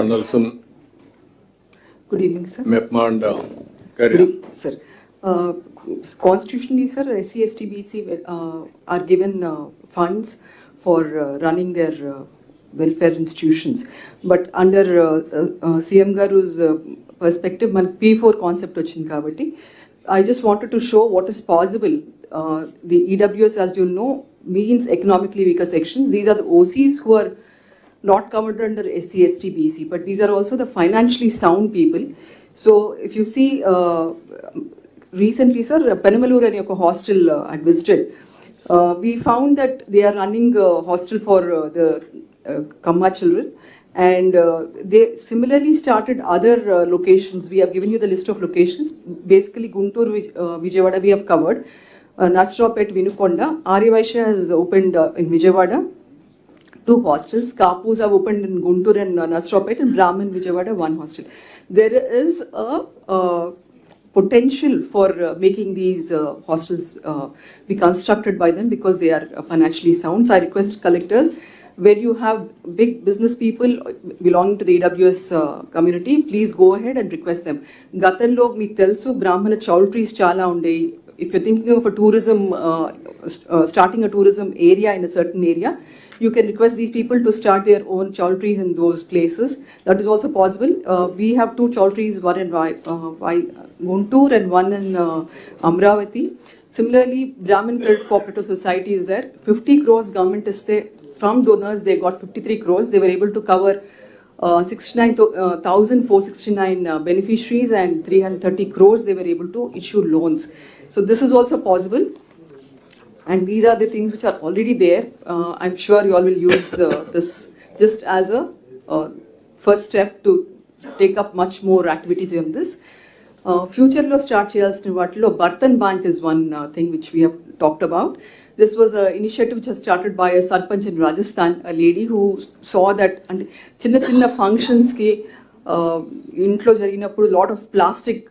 and also Good evening, sir. Mepmand Good Career. evening, sir. Constitutionally, sir, SC, ST, BC are given funds for running their welfare institutions. But under CM Garu's perspective, man P4 concept వచ్చింది కాబట్టి I just wanted to show what is possible. The EWS, as you know, means economically weaker sections. These are the OCs who are not covered under SC, ST, BC, but these are also the financially sound people. So if you see, recently, sir, Penamalur and Yoko hostel I visited. We found that they are running a hostel for the Kamma children, and they similarly started other locations. We have given you the list of locations. Basically, Guntur, Vijayawada we have covered. Nasropet, Vinukonda, Aryavaishya has opened in Vijayawada. 2 hostels. Kapus have opened in Guntur and Nasropet, and Brahman, Vijayawada, 1 hostel. There is a potential for making these hostels be constructed by them because they are financially sound. So I request collectors, where you have big business people belonging to the AWS community, please go ahead and request them. Gatanlo meeku telusu Brahmana chowdhuries chala unde. If you're thinking of a tourism, starting a tourism area in a certain area, you can request these people to start their own chowdhuries in those places. That is also possible. We have 2 chowdhuries, one in Guntur and one in Amravati. Similarly, Brahmin Credit Cooperative Society is there. 50 crores government is there. From donors, they got 53 crores. They were able to cover 69,469 beneficiaries and 330 crores they were able to issue loans. So this is also possible. And these are the things which are already there. I'm sure you all will use this just as a first step to take up much more activities on this. Future lo start cheyalsina vaatilo Bartan Bank is one thing which we have talked about. This was an initiative which was started by a sarpanch in Rajasthan, a lady who saw that and chinna functions ki intlo jariginapudu lot of plastic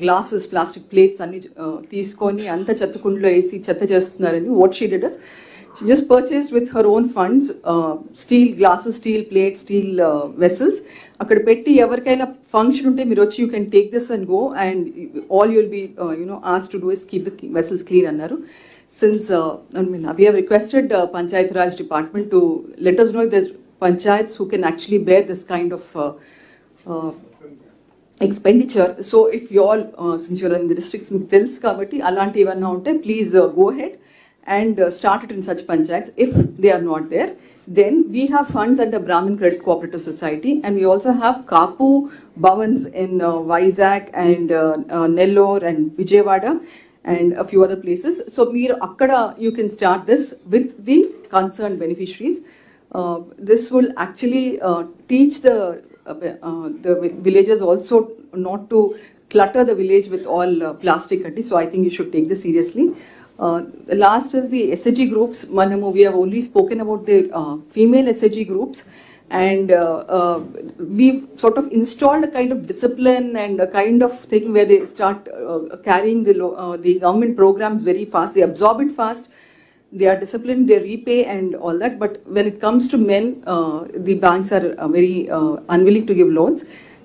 glasses, plastic plates అన్ని తీసుకొని అంతా చెత్తకుండలో వేసి చెత్త చేస్తున్నారని. What she did is she just purchased with her own funds steel glasses, steel plates, steel vessels. అక్కడ పెట్టి ఎవరికైనా function ఉంటే మీరు వచ్చి you can take this and go, and all you'll be asked to do is keep the vessels clean అన్నారు. Since we have requested Panchayat Raj Department to let us know if there's panchayats who can actually bear this kind of expenditure. So if you all, since you're in the districts, మీకు తెలుసు కాబట్టి అలాంటి ఏమన్నా ఉంటే please go ahead and start it in such panchayats. If they are not there, then we have funds under Brahmin Credit Cooperative Society, and we also have Kapu Bhavans in Vizag and Nellore and Vijayawada and a few other places. So meer akkada you can start this with the concerned beneficiaries. This will actually teach the villagers also not to clutter the village with all plastic. So I think you should take this seriously. Last is the SHG groups. Manamu, we have only spoken about the female SHG groups, and we've sort of installed a kind of discipline and a kind of thing where they start carrying the government programs very fast. They absorb it fast. They are disciplined, they repay and all that. But when it comes to men, the banks are very unwilling to give loans.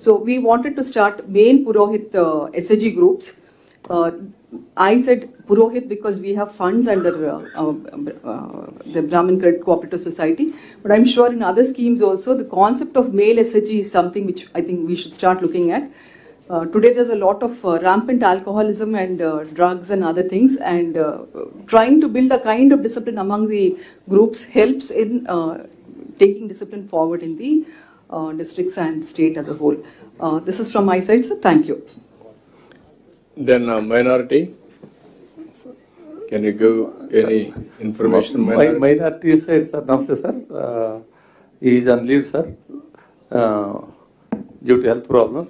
So we wanted to start male Purohit SHG groups. I said Purohit because we have funds under the Brahmin Credit Cooperative Society. But I'm sure in other schemes also, the concept of male SHG is something which I think we should start looking at. Today there's a lot of rampant alcoholism and drugs and other things, and trying to build a kind of discipline among the groups helps in taking discipline forward in the districts and state as a whole. This is from my side, so thank you. Then minority, can you give any information? Minority side, sir. Namaste, sir. He is on leave, sir, due to health problems.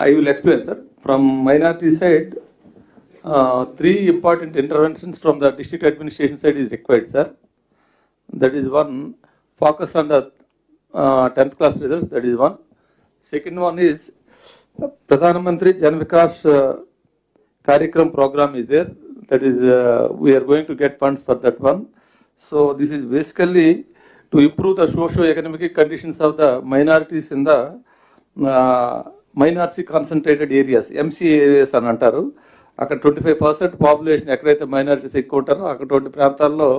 I will explain, sir. From minority side, 3 important interventions from the district administration side is required, sir. That is one, focus on the 10th class results. That is one. Second one is Pradhan Mantri Jan Vikas Karyakram program is there. That is, we are going to get funds for that one. So this is basically to improve the socio-economic conditions of the minorities in the minority concentrated areas, MC areas అని అంటారు. అక్కడ 25% population ఎక్కడైతే minorities ఎక్కువ ఉంటారో అటువంటి ప్రాంతాల్లో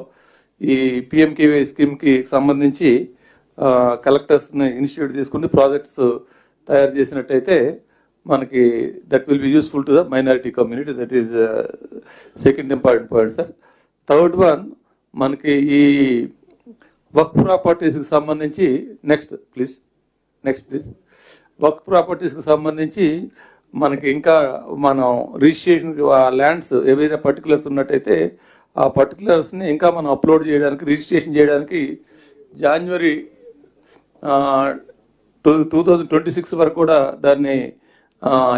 ఈ PMKVY స్కీమ్కి సంబంధించి కలెక్టర్స్ని ఇనిషియేటివ్ తీసుకుని ప్రాజెక్ట్స్ తయారు చేసినట్టయితే మనకి that will be useful to the minority community. That is second important point sir. Third one, మనకి ఈ వర్క్ ప్రాపర్టీస్కి సంబంధించి నెక్స్ట్ ప్లీజ్ వర్క్ ప్రాపర్టీస్కి సంబంధించి మనకి ఇంకా మనం రిజిస్ట్రేషన్ ల్యాండ్స్ ఏవైనా పర్టికులర్స్ ఉన్నట్టయితే ఆ పర్టికులర్స్ని ఇంకా మనం అప్లోడ్ చేయడానికి రిజిస్ట్రేషన్ చేయడానికి జనవరి 2026 వరకు కూడా దాన్ని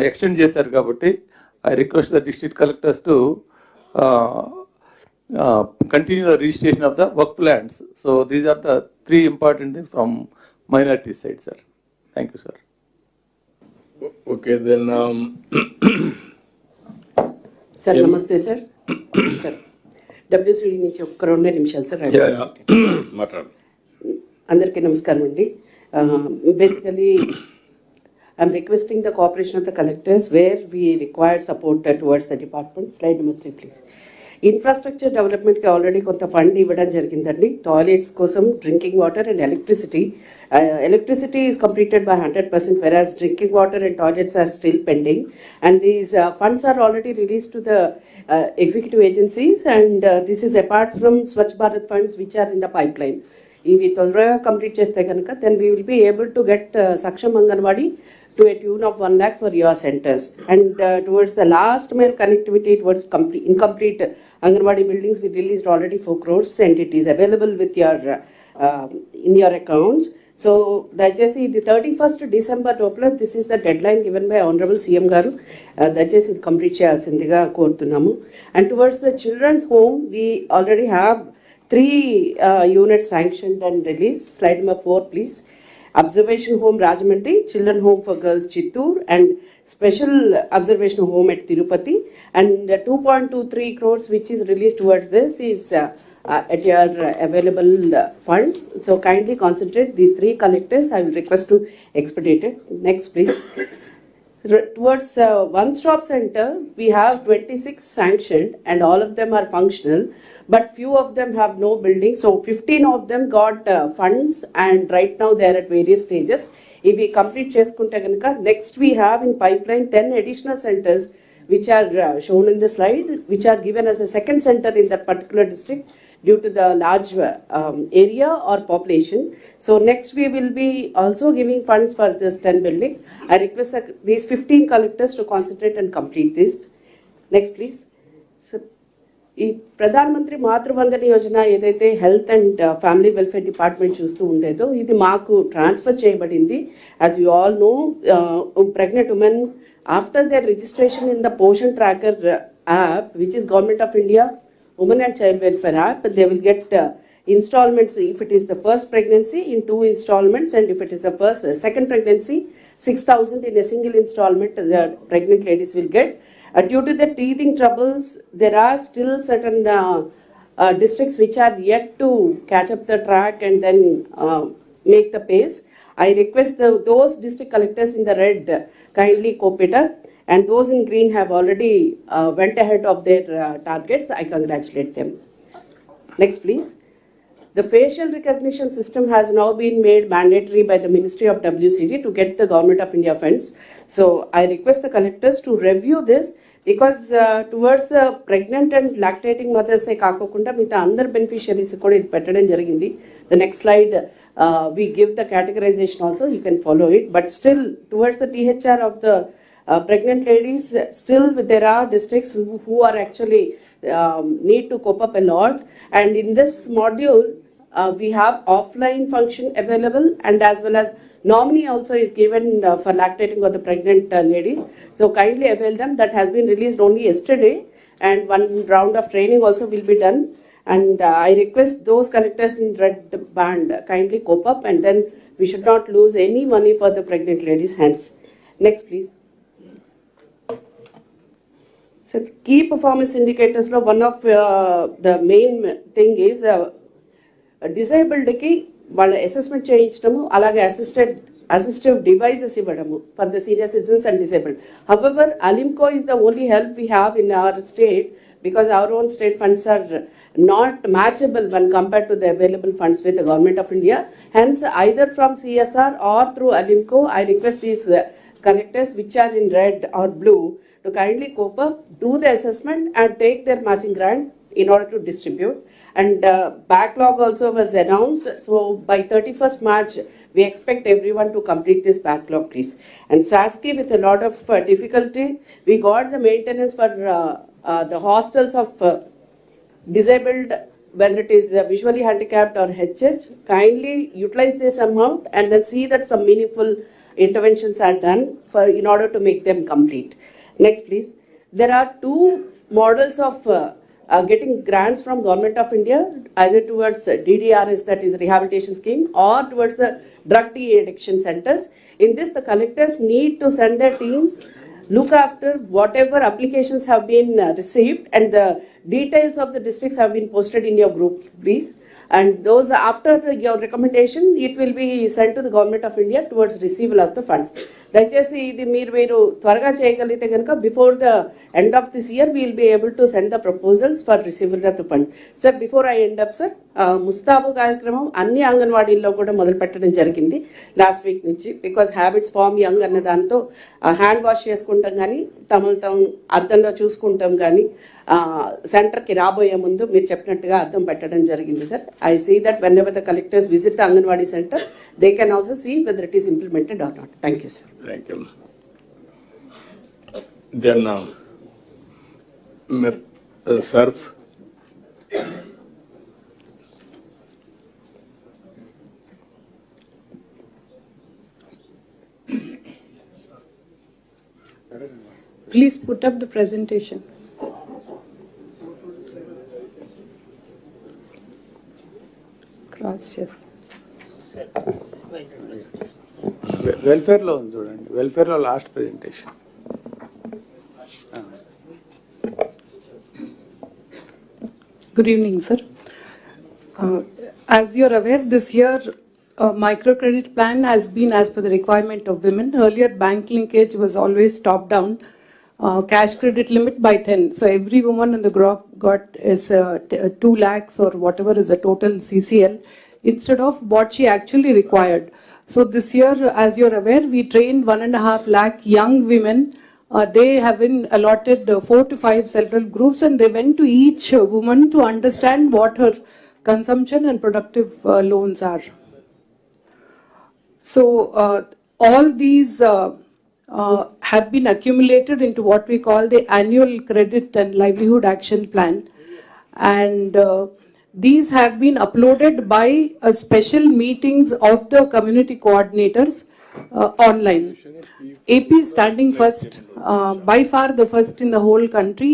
ఎక్స్టెండ్ చేశారు. కాబట్టి I request the district collectors to continue the registration of the work plans. So these are the three important things from minority side, sir. Thank you, sir. Okay, then sir, namaste, sir. Sir, WCD నుంచి ఒక 2 నిమిషాలు sir. మాట్లాడు. అందరికీ నమస్కారం అండి. Basically, I'm requesting the cooperation of the collectors where we require support towards the department. Slide number 3, please. Infrastructure డెవలప్మెంట్కి already కొంత fund ఇవ్వడం జరిగిందండి. టాయిలెట్స్ కోసం, drinking water and electricity. Electricity is completed by 100%, whereas drinking water and toilets are still pending. And these funds are already released to the executive agencies, and this is apart from Swachh Bharat funds which are in the pipeline. ఇవి తొందరగా complete చేస్తే కనుక then we will be able to get Saksham Anganwadi to a tune of 1 lakh for your centers. And towards the last mile connectivity, towards incomplete Anganwadi buildings, we released already 4 crores and it is available with your in your accounts. So దయచేసి the 31st December లోపల this is the deadline given by Honorable CM గారు. దయచేసి complete చేయాల్సిందిగా కోరుతున్నాము. And towards the children's home, we already have 3 units sanctioned and released. Slide number 4, please. Observation home Rajahmundry, children home for girls Chittoor, and special observation home at Tirupati. And 2.23 crores which is released towards this is at your available fund. So kindly concentrate these 3 collectors. I will request to expedite it. Next, please. Towards one-stop center, we have 26 sanctioned and all of them are functional, but few of them have no building. So 15 of them got funds and right now they are at various stages. If we complete cheskunte ganaka, next we have in pipeline 10 additional centers which are shown in the slide, which are given as a second center in that particular district due to the large area or population. So next we will be also giving funds for this 10 buildings. I request these 15 collectors to concentrate and complete this. Next, please. So, ఈ ప్రధాన మంత్రి మాతృవందన యోజన ఏదైతే health and family welfare department చూస్తూ ఉండేదో ఇది మాకు transfer చేయబడింది. As you all know, pregnant women after their registration in the Poshan Tracker app, which is Government of India Women and Child Welfare app, they will get installments if it is the first pregnancy in 2 installments, and if it is the second pregnancy 6,000 in a single installment the pregnant ladies will get. Due to the teething troubles, there are still certain districts which are yet to catch up the track and then make the pace. I request those district collectors in the red kindly cope it up, and those in green have already went ahead of their targets. I congratulate them. Next, please. The facial recognition system has now been made mandatory by the Ministry of WCD to get the Government of India funds. So I request the collectors to review this, because towards the pregnant and lactating mothers కాకుండా మిగతా అందరు beneficiaries కూడా ఇది పెట్టడం జరిగింది. The next slide, we give the categorization also, you can follow it. But still towards the THR of the pregnant ladies, still there are districts who are actually need to cope up a lot. And in this module, we have offline function available, and as well as nominee also is given for lactating or the pregnant ladies. So kindly avail them. That has been released only yesterday, and 1 round of training also will be done. And I request those collectors in red band kindly cope up, and then we should not lose any money for the pregnant ladies' hands. Next, please. So key performance indicators lo one of the main thing is disabled ki వాళ్ళ assessment చేయించడము, అలాగే assistive devices ఇవ్వడము for the senior citizens and disabled. However, Alimco is the only help we have in our state because our own state funds are not matchable when compared to the available funds with the government of India. Hence, either from CSR or through Alimco, I request these collectors which are in red or blue to kindly cope up, do the assessment and take their matching grant in order to distribute. And backlog also was announced. So by 31st March, we expect everyone to complete this backlog, please. And SASKI, with a lot of difficulty, we got the maintenance for the hostels of disabled, whether it is visually handicapped or HH. Kindly utilize this amount and then see that some meaningful interventions are done in order to make them complete. Next, please. There are two models of getting grants from Government of India, either towards DDRS, that is rehabilitation scheme, or towards the drug de-addiction centers. In this, the collectors need to send their teams, look after whatever applications have been received, and the details of the districts have been posted in your group, please. And those, after your recommendation, it will be sent to the Government of India towards receival of the funds. దయచేసి ఇది మీరు త్వరగా చేయగలిగితే కనుక before the end of this year we'll be able to send the proposals for receival of the fund. Sir, before I end up sir, ముస్తాబు కార్యక్రమం అన్ని అంగన్వాడీల్లో కూడా మొదలు పెట్టడం జరిగింది లాస్ట్ వీక్ నుంచి. బికాస్ హ్యాబిట్స్ ఫార్మ్ యంగ్ అన్న దాంతో హ్యాండ్ వాష్ చేసుకుంటాం కానీ, తమను తాము అద్దంలో చూసుకుంటాం కానీ, సెంటర్కి రాబోయే ముందు మీరు చెప్పినట్టుగా అద్దం పెట్టడం జరిగింది sir. I see that whenever the collectors visit the anganwadi centre, they can also see whether it is implemented or not. Thank you sir. Thank you. Then, Surf. Please put up the presentation. Cross check. వెల్ఫేర్లో ఉంది చూడండి, వెల్ఫేర్లో last presentation. Good evening, sir. As you're aware, this year microcredit plan has been as per the requirement of women. Earlier, bank linkage was always top down. Cash credit limit by 10. So every woman in the group got is 2 lakhs or whatever is the total CCL instead of what she actually required. So this year, as you're aware, we trained 1.5 lakh young women. They have been allotted 4 to 5 self-help groups, and they went to each woman to understand what her consumption and productive loans are. So all these have been accumulated into what we call the annual credit and livelihood action plan, and these have been uploaded by special meetings of the community coordinators online. AP is standing first, by far the first in the whole country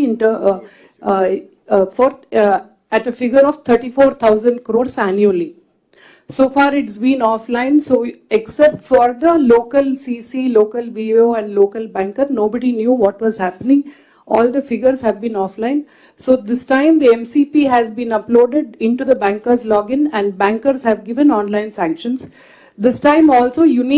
at a figure of 34,000 crores annually. So far it's been offline, so except for the local CC, local BO and local banker, nobody knew what was happening. All the figures have been offline. So this time the MCP has been uploaded into the bankers login and bankers have given online sanctions. This time also unique